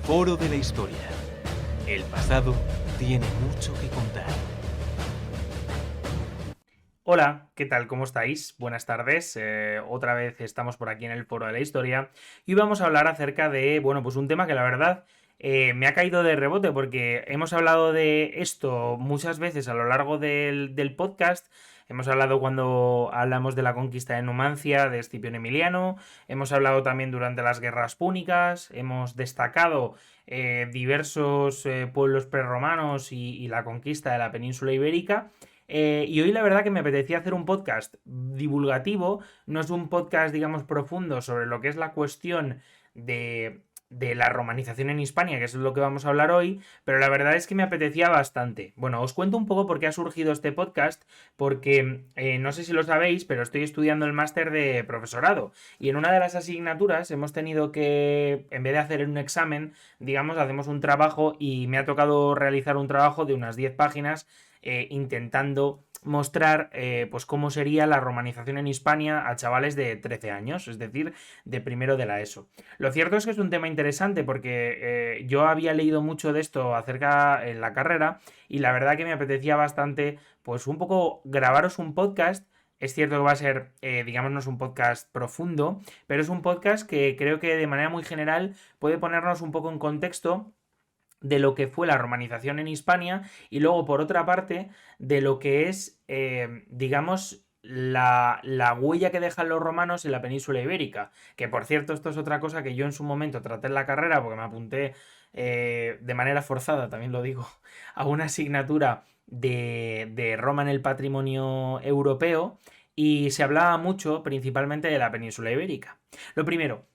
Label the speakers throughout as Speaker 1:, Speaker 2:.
Speaker 1: Foro de la Historia. El pasado tiene mucho que contar.
Speaker 2: Hola, ¿qué tal? ¿Cómo estáis? Buenas tardes. Otra vez estamos por aquí en el Foro de la Historia y hoy vamos a hablar acerca de, bueno, pues un tema que la verdad me ha caído de rebote porque hemos hablado de esto muchas veces a lo largo del podcast. Hemos hablado cuando hablamos de la conquista de Numancia, de Escipión Emiliano. Hemos hablado también durante las guerras púnicas. Hemos destacado diversos pueblos prerromanos y la conquista de la península ibérica. Y hoy la verdad que me apetecía hacer un podcast divulgativo, no es un podcast, digamos, profundo sobre lo que es la cuestión de la romanización en Hispania, que es lo que vamos a hablar hoy, pero la verdad es que me apetecía bastante. Bueno, os cuento un poco por qué ha surgido este podcast, porque no sé si lo sabéis, pero estoy estudiando el máster de profesorado y en una de las asignaturas hemos tenido que, en vez de hacer un examen, digamos, hacemos un trabajo y me ha tocado realizar un trabajo de unas 10 páginas intentando mostrar pues cómo sería la romanización en Hispania a chavales de 13 años, es decir, de primero de la ESO. Lo cierto es que es un tema interesante porque yo había leído mucho de esto acerca en la carrera y la verdad que me apetecía bastante pues un poco grabaros un podcast. Es cierto que va a ser, digamos, no es un podcast profundo, pero es un podcast que creo que de manera muy general puede ponernos un poco en contexto de lo que fue la romanización en Hispania y luego por otra parte de lo que es, digamos, la huella que dejan los romanos en la península ibérica. Que por cierto, esto es otra cosa que yo en su momento traté en la carrera porque me apunté de manera forzada, también lo digo, a una asignatura de Roma en el patrimonio europeo y se hablaba mucho principalmente de la península ibérica. Lo primero,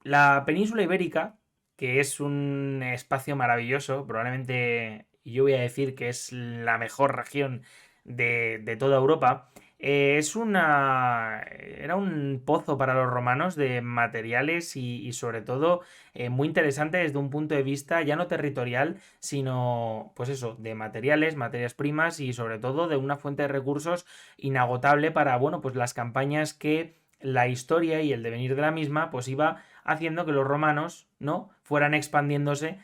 Speaker 2: la península ibérica, que es un espacio maravilloso, probablemente yo voy a decir que es la mejor región de toda Europa, era un pozo para los romanos de materiales y sobre todo muy interesante desde un punto de vista ya no territorial, sino pues eso, de materiales, materias primas y sobre todo de una fuente de recursos inagotable para, bueno, pues las campañas que la historia y el devenir de la misma pues iba haciendo que los romanos, ¿no?, fueran expandiéndose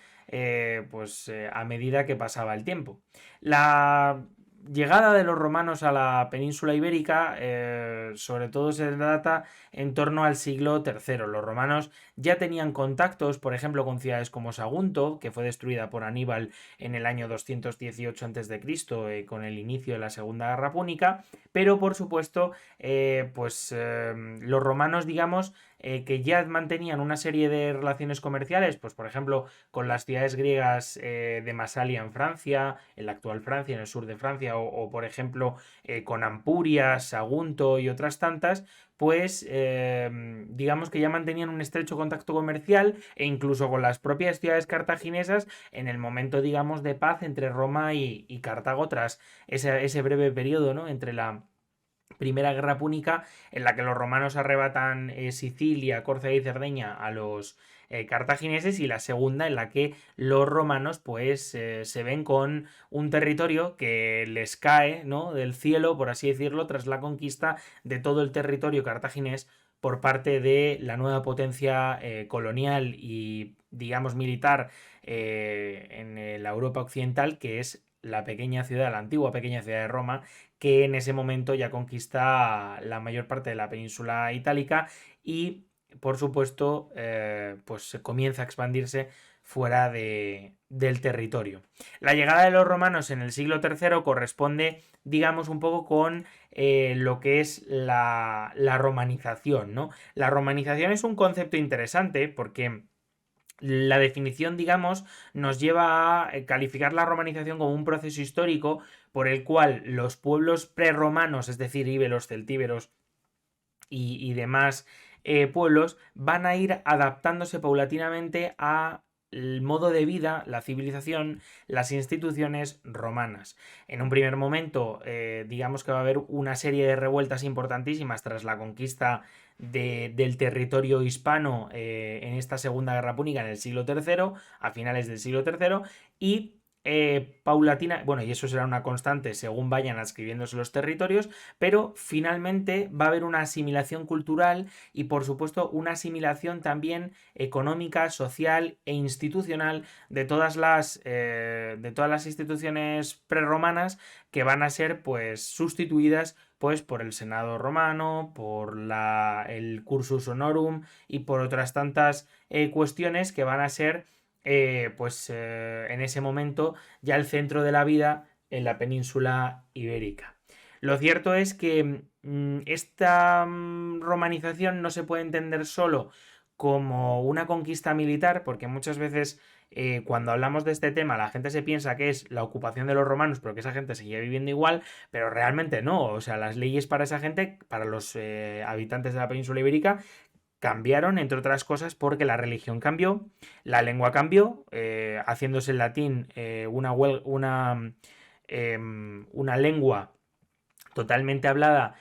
Speaker 2: a medida que pasaba el tiempo. La llegada de los romanos a la península ibérica sobre todo se data en torno al siglo III. Los romanos ya tenían contactos, por ejemplo, con ciudades como Sagunto, que fue destruida por Aníbal en el año 218 a.C., con el inicio de la Segunda Guerra Púnica, pero por supuesto los romanos, digamos, que ya mantenían una serie de relaciones comerciales, pues por ejemplo con las ciudades griegas de Masalia en Francia, en la actual Francia, en el sur de Francia, o por ejemplo con Ampurias, Sagunto y otras tantas, pues digamos que ya mantenían un estrecho contacto comercial e incluso con las propias ciudades cartaginesas en el momento, digamos, de paz entre Roma y Cartago tras ese breve periodo, ¿no?, entre la Primera Guerra Púnica, en la que los romanos arrebatan Sicilia, Córcega y Cerdeña a los cartagineses, y la segunda en la que los romanos pues se ven con un territorio que les cae, ¿no?, del cielo, por así decirlo, tras la conquista de todo el territorio cartaginés por parte de la nueva potencia colonial y, digamos, militar en la Europa occidental, que es la pequeña ciudad, la antigua pequeña ciudad de Roma, que en ese momento ya conquista la mayor parte de la península itálica y, por supuesto, pues comienza a expandirse fuera del territorio. La llegada de los romanos en el siglo III corresponde, digamos, un poco con lo que es la romanización, ¿no? La romanización es un concepto interesante porque la definición, digamos, nos lleva a calificar la romanización como un proceso histórico por el cual los pueblos prerromanos, es decir, íberos, celtíberos y demás pueblos, van a ir adaptándose paulatinamente a el modo de vida, la civilización, las instituciones romanas. En un primer momento, digamos que va a haber una serie de revueltas importantísimas tras la conquista del territorio hispano en esta Segunda Guerra Púnica en el siglo III, a finales del siglo III, y paulatina, bueno, y eso será una constante según vayan adscribiéndose los territorios, pero finalmente va a haber una asimilación cultural y por supuesto una asimilación también económica, social e institucional de todas las instituciones prerromanas que van a ser pues sustituidas pues por el Senado romano, por el Cursus Honorum y por otras tantas cuestiones que van a ser en ese momento ya el centro de la vida en la península ibérica. Lo cierto es que esta romanización no se puede entender solo como una conquista militar, porque muchas veces cuando hablamos de este tema la gente se piensa que es la ocupación de los romanos, pero que esa gente seguía viviendo igual, pero realmente no. O sea, las leyes para esa gente, para los habitantes de la península ibérica, cambiaron, entre otras cosas, porque la religión cambió, la lengua cambió, haciéndose el latín una lengua totalmente hablada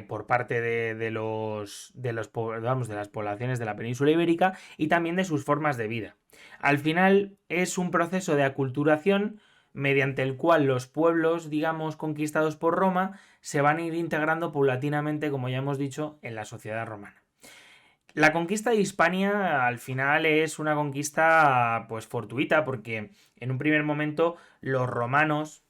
Speaker 2: por parte vamos, de las poblaciones de la península ibérica y también de sus formas de vida. Al final es un proceso de aculturación mediante el cual los pueblos, digamos, conquistados por Roma se van a ir integrando paulatinamente, como ya hemos dicho, en la sociedad romana. La conquista de Hispania al final es una conquista pues fortuita porque en un primer momento los romanos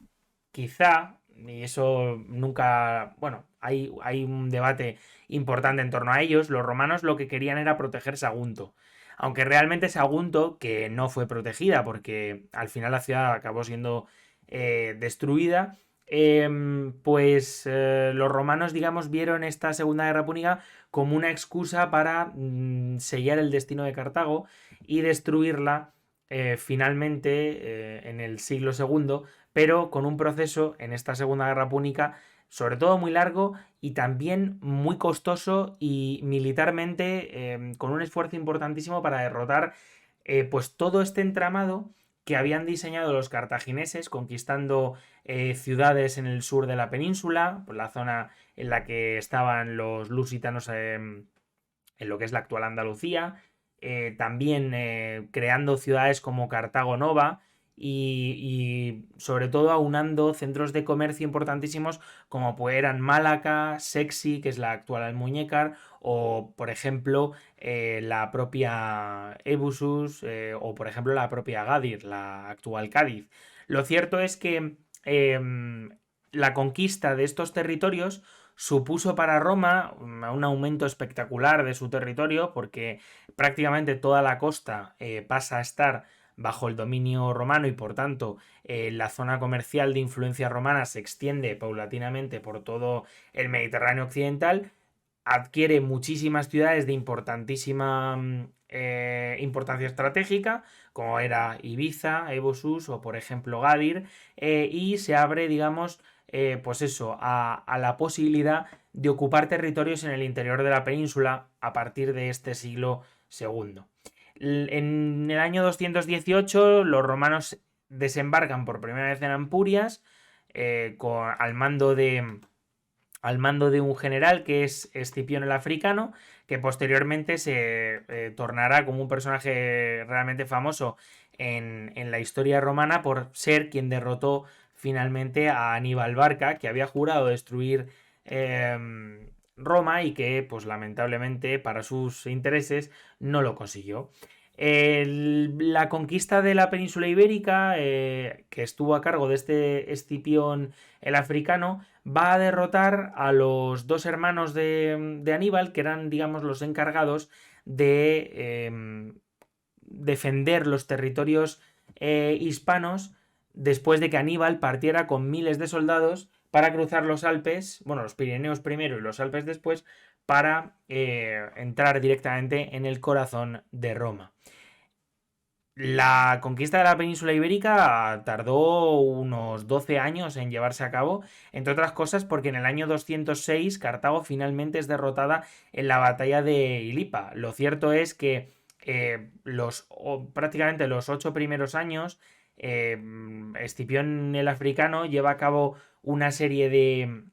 Speaker 2: quizá, y eso nunca, bueno, hay un debate importante en torno a ellos, los romanos lo que querían era proteger Sagunto. Aunque realmente Sagunto, que no fue protegida porque al final la ciudad acabó siendo destruida, los romanos, digamos, vieron esta Segunda Guerra Púnica como una excusa para sellar el destino de Cartago y destruirla finalmente en el siglo II, pero con un proceso en esta Segunda Guerra Púnica sobre todo muy largo y también muy costoso y militarmente con un esfuerzo importantísimo para derrotar pues todo este entramado que habían diseñado los cartagineses conquistando ciudades en el sur de la península, pues la zona en la que estaban los lusitanos en lo que es la actual Andalucía, también creando ciudades como Cartago Nova y sobre todo aunando centros de comercio importantísimos como pues eran Málaga, Sexy, que es la actual Almuñécar, o por ejemplo la propia Ebusus o por ejemplo la propia Gadir, la actual Cádiz. Lo cierto es que la conquista de estos territorios supuso para Roma un aumento espectacular de su territorio porque prácticamente toda la costa pasa a estar bajo el dominio romano y por tanto la zona comercial de influencia romana se extiende paulatinamente por todo el Mediterráneo occidental, adquiere muchísimas ciudades de importantísima importancia estratégica, como era Ibiza, Ebusus o por ejemplo Gadir, y se abre, digamos, pues eso, a la posibilidad de ocupar territorios en el interior de la península a partir de este siglo II. En el año 218 los romanos desembarcan por primera vez en Ampurias al mando de un general que es Escipión el Africano, que posteriormente se tornará como un personaje realmente famoso en la historia romana por ser quien derrotó finalmente a Aníbal Barca, que había jurado destruir Roma y que, pues lamentablemente, para sus intereses, no lo consiguió. La conquista de la península ibérica, que estuvo a cargo de este Escipión el Africano, va a derrotar a los dos hermanos de Aníbal, que eran, digamos, los encargados de defender los territorios hispanos después de que Aníbal partiera con miles de soldados para cruzar los Alpes, bueno, los Pirineos primero y los Alpes después, para entrar directamente en el corazón de Roma. La conquista de la península ibérica tardó unos 12 años en llevarse a cabo, entre otras cosas porque en el año 206 Cartago finalmente es derrotada en la batalla de Ilipa. Lo cierto es que prácticamente los 8 primeros años Escipión el Africano lleva a cabo una serie de,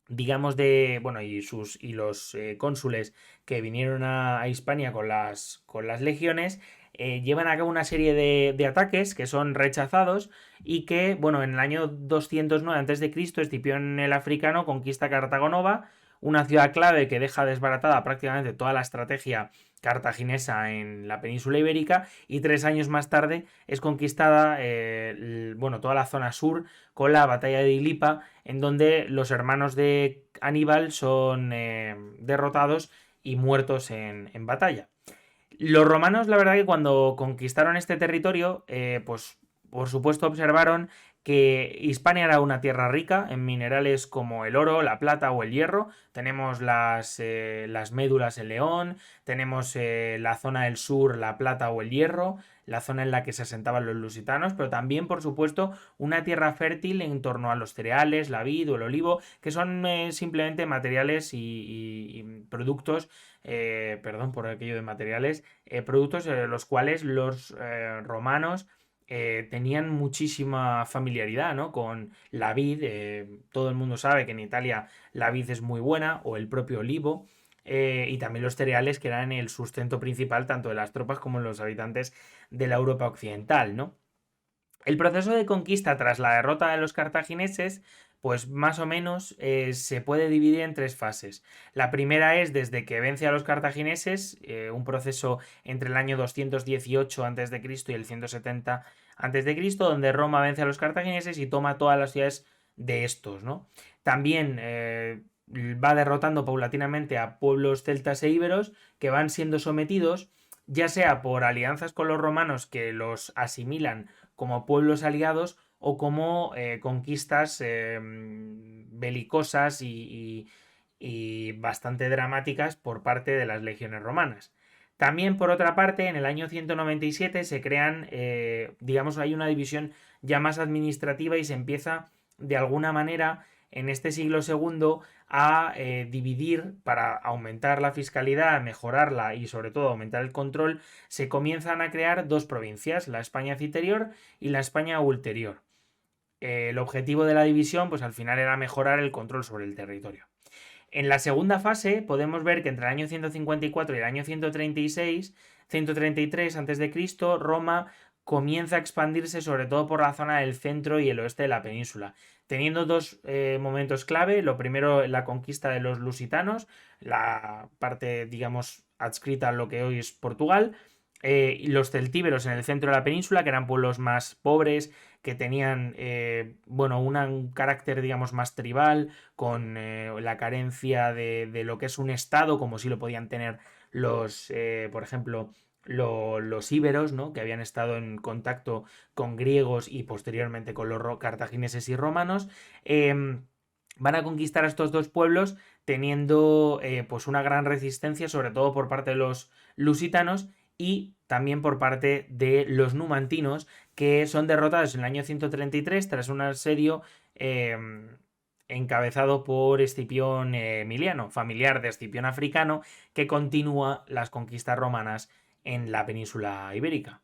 Speaker 2: digamos, bueno, y los cónsules que vinieron a Hispania con las legiones llevan a cabo una serie de ataques que son rechazados y que, bueno, en el año 209 a.C., Escipión el Africano conquista Cartago Nova, una ciudad clave que deja desbaratada prácticamente toda la estrategia cartaginesa en la península ibérica, y 3 años más tarde es conquistada bueno, toda la zona sur con la batalla de Ilipa, en donde los hermanos de Aníbal son derrotados y muertos en batalla. Los romanos, la verdad que cuando conquistaron este territorio, pues por supuesto observaron que Hispania era una tierra rica en minerales como el oro, la plata o el hierro. Tenemos las médulas en León, tenemos la zona del sur, la plata o el hierro, la zona en la que se asentaban los lusitanos, pero también, por supuesto, una tierra fértil en torno a los cereales, la vid o el olivo, que son simplemente materiales y productos, perdón por aquello de materiales, productos los cuales los romanos tenían muchísima familiaridad, ¿no? Con la vid. Todo el mundo sabe que en Italia la vid es muy buena, o el propio olivo, y también los cereales, que eran el sustento principal tanto de las tropas como de los habitantes de la Europa occidental, ¿no? El proceso de conquista tras la derrota de los cartagineses, pues más o menos se puede dividir en tres fases. La primera es desde que vence a los cartagineses, un proceso entre el año 218 a.C. y el 170 a.C., donde Roma vence a los cartagineses y toma todas las ciudades de estos, ¿no? También va derrotando paulatinamente a pueblos celtas e íberos que van siendo sometidos, ya sea por alianzas con los romanos que los asimilan como pueblos aliados, o como conquistas belicosas y bastante dramáticas por parte de las legiones romanas. También, por otra parte, en el año 197 se crean, digamos, hay una división ya más administrativa, y se empieza de alguna manera en este siglo segundo a dividir, para aumentar la fiscalidad, mejorarla y sobre todo aumentar el control. Se comienzan a crear dos provincias, la España citerior y la España ulterior. El objetivo de la división, pues al final, era mejorar el control sobre el territorio. En la segunda fase podemos ver que entre el año 154 y el año 133 a.C., Roma comienza a expandirse sobre todo por la zona del centro y el oeste de la península, teniendo dos momentos clave. Lo primero, la conquista de los lusitanos, la parte, digamos, adscrita a lo que hoy es Portugal, y los celtíberos en el centro de la península, que eran pueblos más pobres, que tenían bueno, un carácter, digamos, más tribal, con la carencia de lo que es un estado, como si lo podían tener por ejemplo, los íberos, ¿no? Que habían estado en contacto con griegos y posteriormente con los cartagineses y romanos. Van a conquistar a estos dos pueblos, teniendo pues una gran resistencia, sobre todo por parte de los lusitanos y también por parte de los numantinos, que son derrotados en el año 133 tras un asedio encabezado por Escipión Emiliano, familiar de Escipión Africano, que continúa las conquistas romanas en la península ibérica.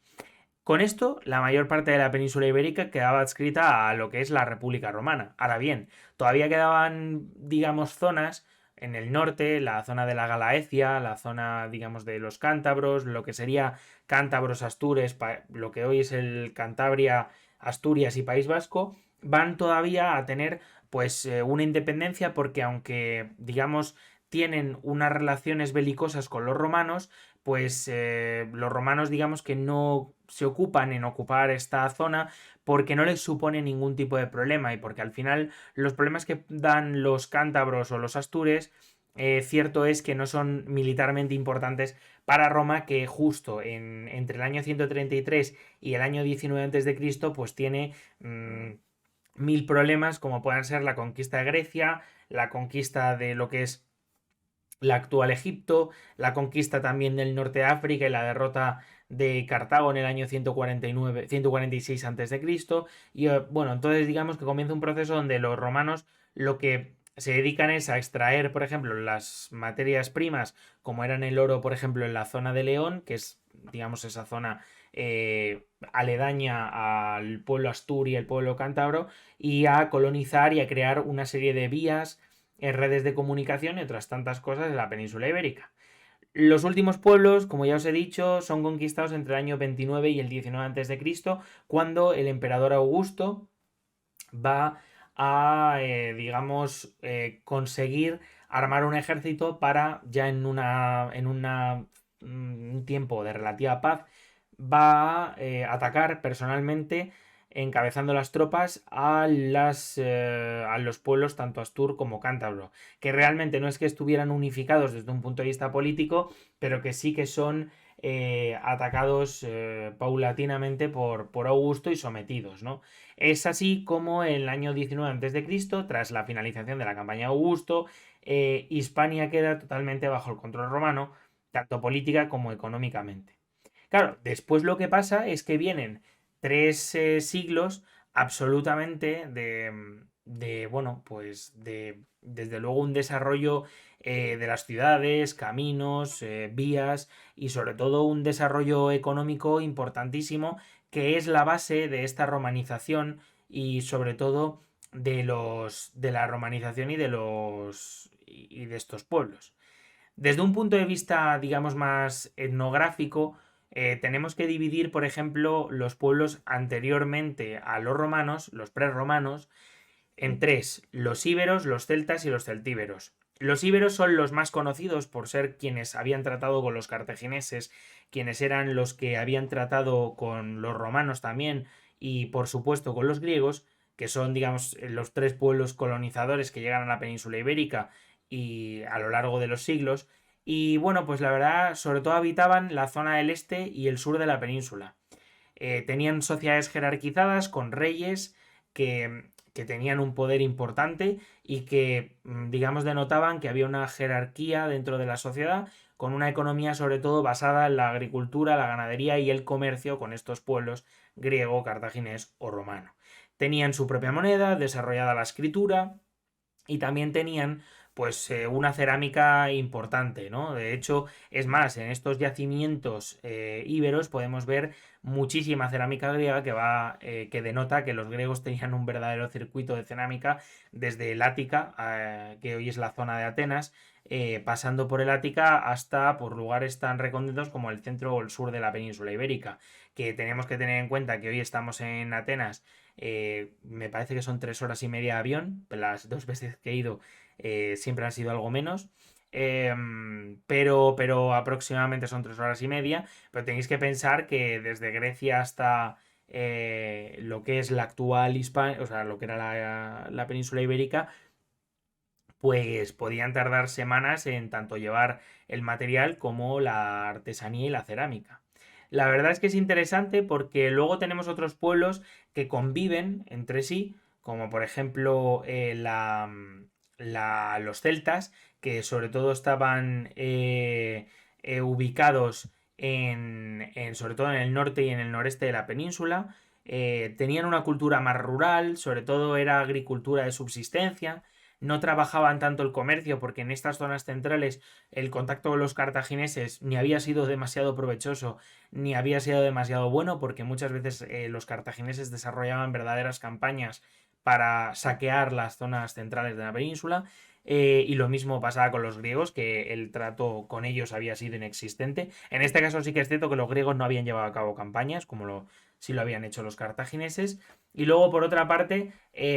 Speaker 2: Con esto, la mayor parte de la península ibérica quedaba adscrita a lo que es la República Romana. Ahora bien, todavía quedaban, digamos, zonas en el norte, la zona de la Galaecia, la zona, digamos, de los cántabros, lo que sería cántabros, Astures, lo que hoy es el Cantabria, Asturias y País Vasco, van todavía a tener pues una independencia, porque aunque, digamos, tienen unas relaciones belicosas con los romanos, pues los romanos, digamos, que no se ocupan en ocupar esta zona porque no les supone ningún tipo de problema, y porque al final los problemas que dan los cántabros o los astures, cierto es que no son militarmente importantes para Roma, que justo entre el año 133 y el año 19 a.C., pues tiene mil problemas, como puedan ser la conquista de Grecia, la conquista de lo que es la actual Egipto, la conquista también del norte de África y la derrota de Cartago en el año 146 a.C. Y bueno, entonces digamos que comienza un proceso donde los romanos lo que se dedican es a extraer, por ejemplo, las materias primas, como eran el oro, por ejemplo, en la zona de León, que es, digamos, esa zona aledaña al pueblo Asturia, el pueblo cántabro, y a colonizar y a crear una serie de vías, redes de comunicación y otras tantas cosas en la península ibérica. Los últimos pueblos, como ya os he dicho, son conquistados entre el año 29 y el 19 a.C., cuando el emperador Augusto va a, digamos, conseguir armar un ejército para ya un tiempo de relativa paz, va a atacar personalmente, encabezando las tropas a los pueblos tanto astur como cántabro, que realmente no es que estuvieran unificados desde un punto de vista político, pero que sí que son atacados paulatinamente por Augusto y sometidos, ¿no? Es así como en el año 19 a.C., tras la finalización de la campaña de Augusto, Hispania queda totalmente bajo el control romano, tanto política como económicamente. Claro, después lo que pasa es que vienen 3 siglos absolutamente bueno, pues desde luego un desarrollo de las ciudades, caminos, vías y sobre todo un desarrollo económico importantísimo que es la base de esta romanización y sobre todo de la romanización y de estos pueblos. Desde un punto de vista, digamos, más etnográfico, tenemos que dividir, por ejemplo, los pueblos anteriormente a los romanos, los prerromanos, en tres: los íberos, los celtas y los celtíberos. Los íberos son los más conocidos por ser quienes habían tratado con los cartagineses, quienes eran los que habían tratado con los romanos también y por supuesto con los griegos, que son, digamos, los 3 pueblos colonizadores que llegan a la península ibérica y a lo largo de los siglos. Y bueno, pues la verdad, sobre todo habitaban la zona del este y el sur de la península. Tenían sociedades jerarquizadas con reyes que tenían un poder importante y que, digamos, denotaban que había una jerarquía dentro de la sociedad, con una economía sobre todo basada en la agricultura, la ganadería y el comercio con estos pueblos griego, cartaginés o romano. Tenían su propia moneda, desarrollada la escritura, y también tenían pues una cerámica importante, ¿no? De hecho, es más, en estos yacimientos íberos podemos ver muchísima cerámica griega que denota que los griegos tenían un verdadero circuito de cerámica desde el Ática, que hoy es la zona de Atenas, pasando por el Ática hasta por lugares tan recónditos como el centro o el sur de la península ibérica, que tenemos que tener en cuenta que hoy estamos en Atenas. Me parece que son 3 horas y media de avión. Las 2 veces que he ido siempre han sido algo menos. Pero aproximadamente son 3 horas y media. Pero tenéis que pensar que desde Grecia hasta lo que es la actual Hispania, o sea, lo que era la península ibérica, pues podían tardar semanas en tanto llevar el material como la artesanía y la cerámica. La verdad es que es interesante porque luego tenemos otros pueblos que conviven entre sí, como por ejemplo los celtas, que sobre todo estaban ubicados sobre todo en el norte y en el noreste de la península. Tenían una cultura más rural, sobre todo era agricultura de subsistencia. No trabajaban tanto el comercio porque en estas zonas centrales el contacto con los cartagineses ni había sido demasiado provechoso ni había sido demasiado bueno, porque muchas veces los cartagineses desarrollaban verdaderas campañas para saquear las zonas centrales de la península. Y lo mismo pasaba con los griegos, que el trato con ellos había sido inexistente. En este caso sí que es cierto que los griegos no habían llevado a cabo campañas, como sí lo habían hecho los cartagineses. Y luego, por otra parte,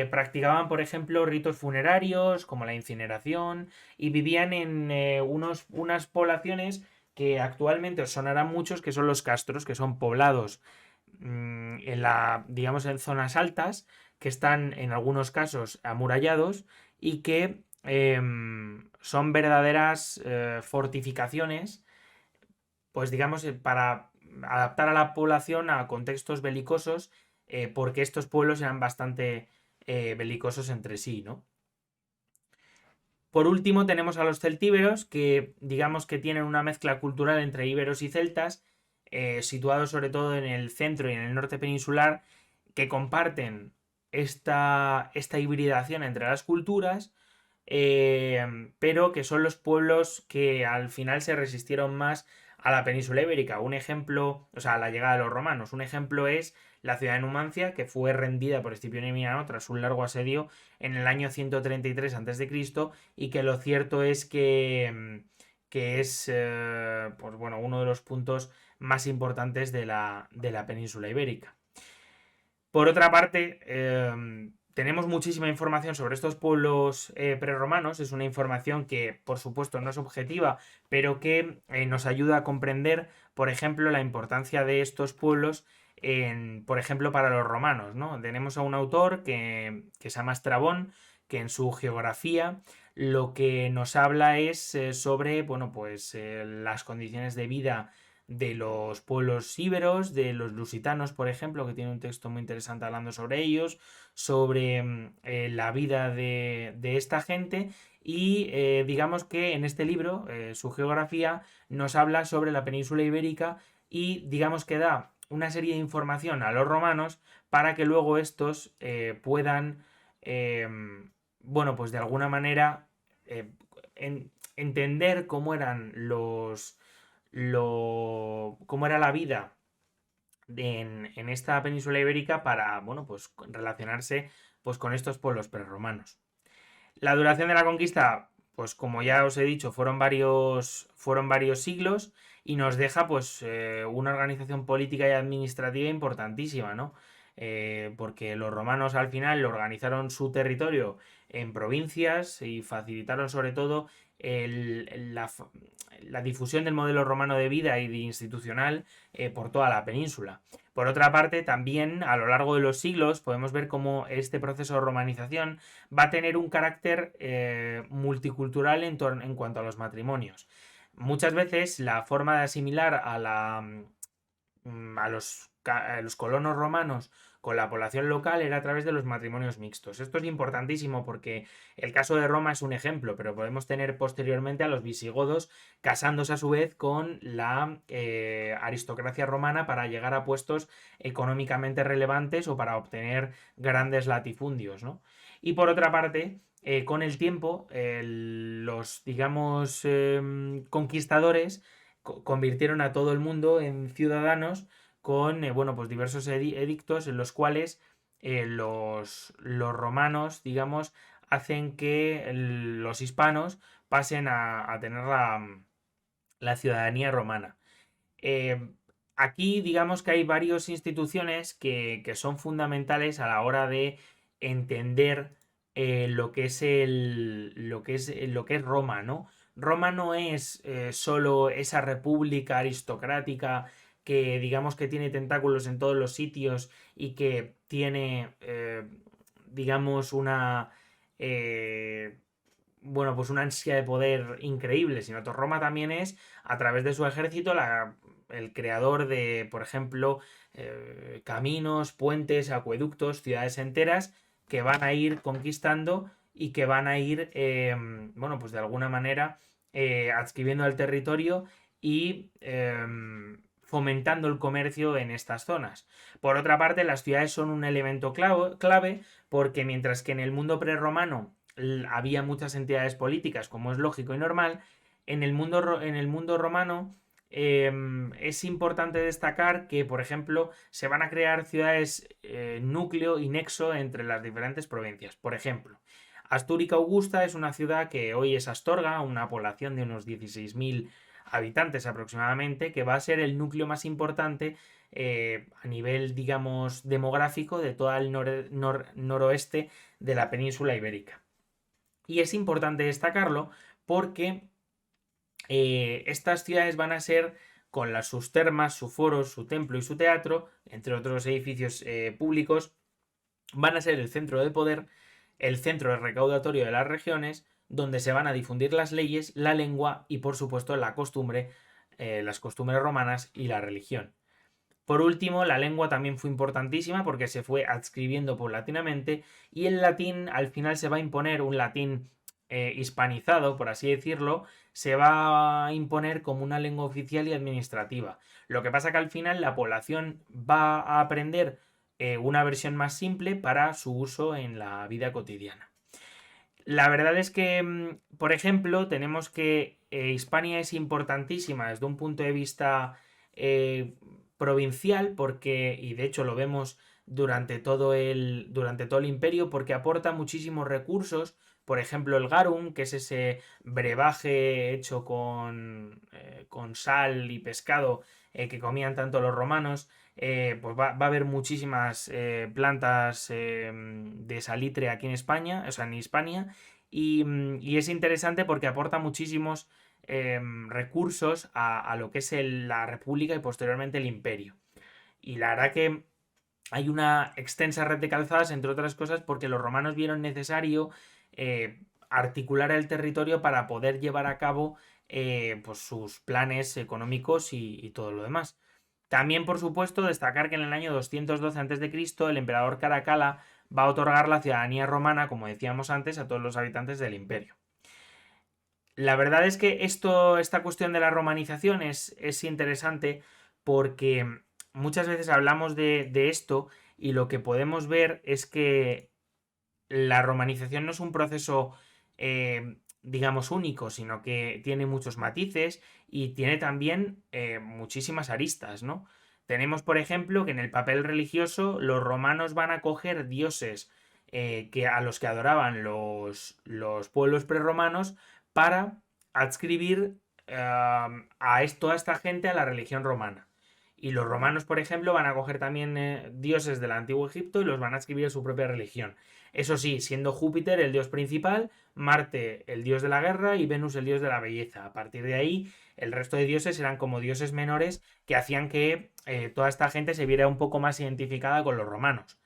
Speaker 2: practicaban, por ejemplo, ritos funerarios, como la incineración, y vivían en unas poblaciones que actualmente os sonarán muchos, que son los castros, que son poblados digamos, en zonas altas, que están en algunos casos amurallados y que son verdaderas fortificaciones, pues digamos, para adaptar a la población a contextos belicosos, porque estos pueblos eran bastante belicosos entre sí, ¿no? Por último tenemos a los celtíberos, que digamos que tienen una mezcla cultural entre íberos y celtas, situados sobre todo en el centro y en el norte peninsular, que comparten esta hibridación entre las culturas, pero que son los pueblos que al final se resistieron más a la península ibérica. Un ejemplo, o sea, a la llegada de los romanos. Un ejemplo es la ciudad de Numancia, que fue rendida por Escipión Emiliano tras un largo asedio en el año 133 a.C., y que lo cierto es que es pues bueno, uno de los puntos más importantes de la península ibérica. Por otra parte, tenemos muchísima información sobre estos pueblos prerromanos. Es una información que, por supuesto, no es objetiva, pero que nos ayuda a comprender, por ejemplo, la importancia de estos pueblos, por ejemplo, para los romanos, ¿no? Tenemos a un autor que se llama Estrabón, que en su geografía lo que nos habla es sobre, bueno, pues las condiciones de vida de los pueblos íberos, de los lusitanos, por ejemplo, que tiene un texto muy interesante hablando sobre ellos, sobre la vida de esta gente y digamos que en este libro, su geografía, nos habla sobre la península ibérica y digamos que da una serie de información a los romanos para que luego estos puedan, eh, bueno, pues de alguna manera entender cómo eran cómo era la vida en esta península ibérica para, bueno, pues relacionarse pues con estos pueblos prerromanos. La duración de la conquista, pues como ya os he dicho, fueron varios siglos y nos deja pues una organización política y administrativa importantísima, ¿no? Porque los romanos al final organizaron su territorio en provincias y facilitaron sobre todo la difusión del modelo romano de vida y de institucional por toda la península. Por otra parte, también a lo largo de los siglos podemos ver cómo este proceso de romanización va a tener un carácter multicultural en cuanto a los matrimonios. Muchas veces la forma de asimilar a los colonos romanos con la población local era a través de los matrimonios mixtos. Esto es importantísimo porque el caso de Roma es un ejemplo, pero podemos tener posteriormente a los visigodos casándose a su vez con la aristocracia romana para llegar a puestos económicamente relevantes o para obtener grandes latifundios, ¿no? Y por otra parte, con el tiempo, los, digamos, conquistadores convirtieron a todo el mundo en ciudadanos con bueno, pues diversos edictos en los cuales los romanos, digamos, hacen que los hispanos pasen a tener la ciudadanía romana. Eh, Aquí digamos que hay varias instituciones que son fundamentales a la hora de entender lo que es lo que es Roma, ¿no? Roma no es solo esa república aristocrática que digamos que tiene tentáculos en todos los sitios y que tiene digamos eh, bueno, pues una ansia de poder increíble, sino que Roma también es, a través de su ejército, el creador de, por ejemplo, caminos, puentes, acueductos, ciudades enteras que van a ir conquistando y que van a ir, bueno, pues de alguna manera adscribiendo al territorio y fomentando el comercio en estas zonas. Por otra parte, las ciudades son un elemento clave porque mientras que en el mundo prerromano había muchas entidades políticas, como es lógico y normal, en el mundo romano es importante destacar que, por ejemplo, se van a crear ciudades núcleo y nexo entre las diferentes provincias. Por ejemplo, Astúrica Augusta es una ciudad que hoy es Astorga, una población de unos 16.000 habitantes aproximadamente, que va a ser el núcleo más importante a nivel, digamos, demográfico de todo el noroeste de la península ibérica. Y es importante destacarlo porque estas ciudades van a ser, con sus termas, su foro, su templo y su teatro, entre otros edificios públicos, van a ser el centro de poder, el centro recaudatorio de las regiones, donde se van a difundir las leyes, la lengua y, por supuesto, las costumbres romanas y la religión. Por último, la lengua también fue importantísima porque se fue adscribiendo paulatinamente y el latín al final se va a imponer un latín hispanizado, por así decirlo, se va a imponer como una lengua oficial y administrativa. Lo que pasa que al final la población va a aprender una versión más simple para su uso en la vida cotidiana. La verdad es que, por ejemplo, tenemos que Hispania es importantísima desde un punto de vista provincial, porque, y de hecho lo vemos durante todo el imperio, porque aporta muchísimos recursos. por ejemplo el garum, que es ese brebaje hecho con sal y pescado que comían tanto los romanos. Pues va a haber muchísimas plantas de salitre aquí en España, o sea, en Hispania, y es interesante porque aporta muchísimos recursos a lo que es la República y posteriormente el Imperio. Y la verdad que hay una extensa red de calzadas, entre otras cosas, porque los romanos vieron necesario articular el territorio para poder llevar a cabo pues sus planes económicos y todo lo demás. También, por supuesto, destacar que en el año 212 a.C. el emperador Caracalla va a otorgar la ciudadanía romana, como decíamos antes, a todos los habitantes del imperio. La verdad es que esta cuestión de la romanización es interesante porque muchas veces hablamos de esto y lo que podemos ver es que la romanización no es un proceso, digamos, único, sino que tiene muchos matices y tiene también muchísimas aristas, ¿no? Tenemos, por ejemplo, que en el papel religioso los romanos van a coger dioses a los que adoraban los pueblos prerromanos para adscribir toda esta gente a la religión romana. Y los romanos, por ejemplo, van a coger también dioses del antiguo Egipto y los van a adscribir a su propia religión. Eso sí, siendo Júpiter el dios principal, Marte el dios de la guerra y Venus el dios de la belleza. A partir de ahí, el resto de dioses eran como dioses menores que hacían que toda esta gente se viera un poco más identificada con los romanos.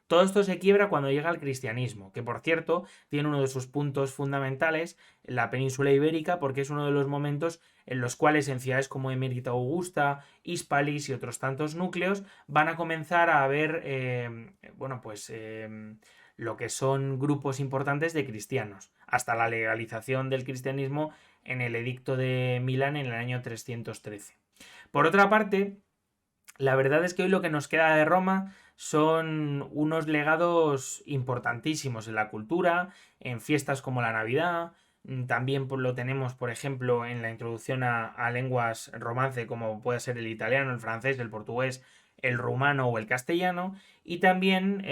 Speaker 2: Todo esto se quiebra cuando llega el cristianismo, que por cierto tiene uno de sus puntos fundamentales en la península ibérica, porque es uno de los momentos en los cuales en ciudades como Emérita Augusta, Hispalis y otros tantos núcleos van a comenzar a haber, lo que son grupos importantes de cristianos, hasta la legalización del cristianismo en el Edicto de Milán en el año 313. Por otra parte, la verdad es que hoy lo que nos queda de Roma son unos legados importantísimos en la cultura, en fiestas como la Navidad. También lo tenemos, por ejemplo, en la introducción a lenguas romance, como puede ser el italiano, el francés, el portugués, el rumano o el castellano. Y también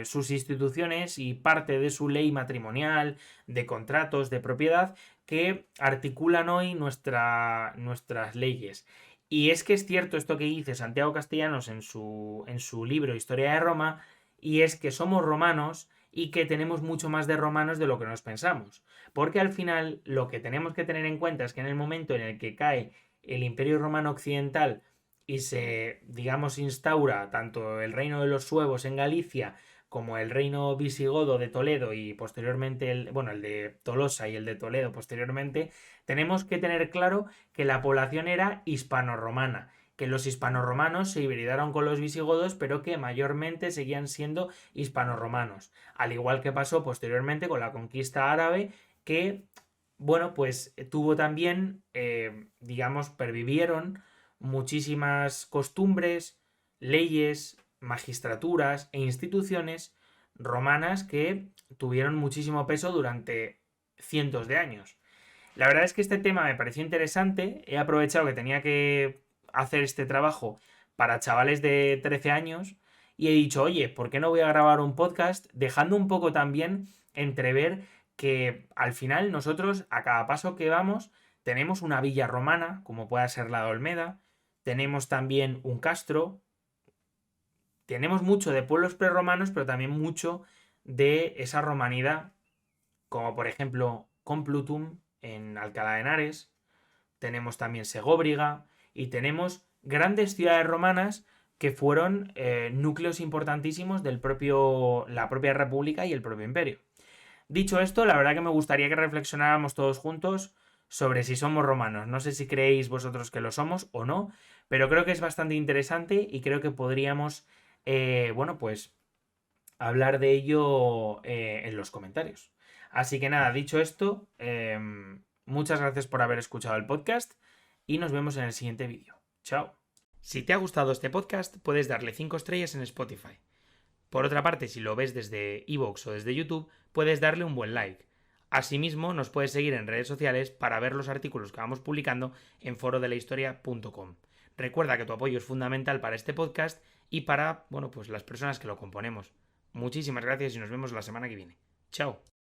Speaker 2: sus instituciones y parte de su ley matrimonial, de contratos, de propiedad, que articulan hoy nuestras leyes. Y es que es cierto esto que dice Santiago Castellanos en su libro Historia de Roma, y es que somos romanos y que tenemos mucho más de romanos de lo que nos pensamos. Porque al final lo que tenemos que tener en cuenta es que en el momento en el que cae el Imperio Romano Occidental y se, digamos, instaura tanto el reino de los suevos en Galicia como el reino visigodo de Toledo y posteriormente el de Tolosa y el de Toledo posteriormente, tenemos que tener claro que la población era hispano-romana, que los hispano-romanos se hibridaron con los visigodos, pero que mayormente seguían siendo hispano-romanos. Al igual que pasó posteriormente con la conquista árabe, que, tuvo también, pervivieron muchísimas costumbres, leyes, magistraturas e instituciones romanas que tuvieron muchísimo peso durante cientos de años. La verdad es que este tema me pareció interesante. He aprovechado que tenía que hacer este trabajo para chavales de 13 años y he dicho, oye, ¿por qué no voy a grabar un podcast dejando un poco también entrever que al final nosotros a cada paso que vamos tenemos una villa romana, como pueda ser la de Olmeda, tenemos también un castro, tenemos mucho de pueblos prerromanos, pero también mucho de esa romanidad, como por ejemplo Complutum en Alcalá de Henares, tenemos también Segóbriga y tenemos grandes ciudades romanas que fueron núcleos importantísimos la propia república y el propio imperio. Dicho esto, la verdad que me gustaría que reflexionáramos todos juntos sobre si somos romanos. No sé si creéis vosotros que lo somos o no, pero creo que es bastante interesante y creo que podríamos, hablar de ello en los comentarios. Así que nada, dicho esto, muchas gracias por haber escuchado el podcast y nos vemos en el siguiente vídeo. Chao. Si te ha gustado este podcast, puedes darle 5 estrellas en Spotify. Por otra parte, si lo ves desde iVoox o desde YouTube, puedes darle un buen like. Asimismo, nos puedes seguir en redes sociales para ver los artículos que vamos publicando en forodelahistoria.com. Recuerda que tu apoyo es fundamental para este podcast y para, las personas que lo componemos. Muchísimas gracias y nos vemos la semana que viene. Chao.